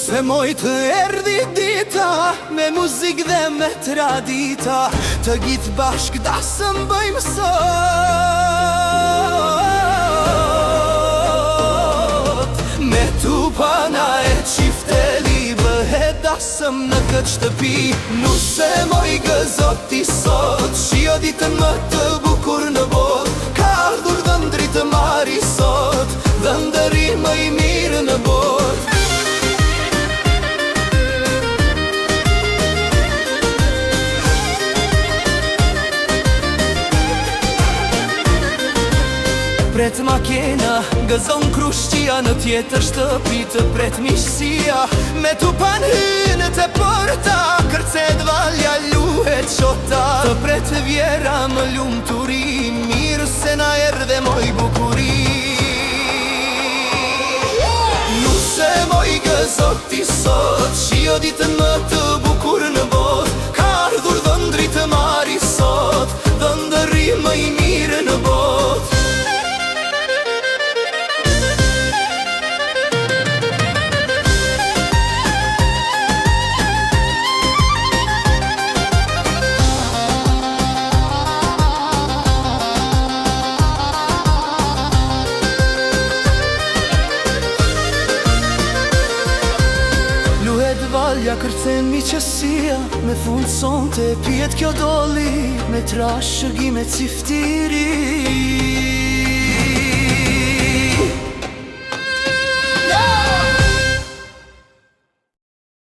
Se moj të erdi dita, me muzik dhe me tradita, të gjithë bashk dasëm bëjmë sot. Me tupana e qifteli bëhet dasëm në këtë shtëpi. Nuse moj gëzoti sot, shio ditën më të bukur në bot. Ka ardhur dhëndri të mari sot, dhëndëri më i mirë në bot. Pret makena, gëzon krushqia, në tjetër shtëpi të pret miqësia. Me tupan hynë të porta, kërcet valja luhet qota. Të pret vjera më lumë turi, mirë se na erdhe moj bukuri. Nuse moj gëzoti sot, shio ditën më të bukur në bot. Ka ardhur dhëndri të mari sot, dhëndëri më i mirë në bot. Valja kërcen miqësia, me fund sonte pjet kjo doli, me trash shërgime ciftiri.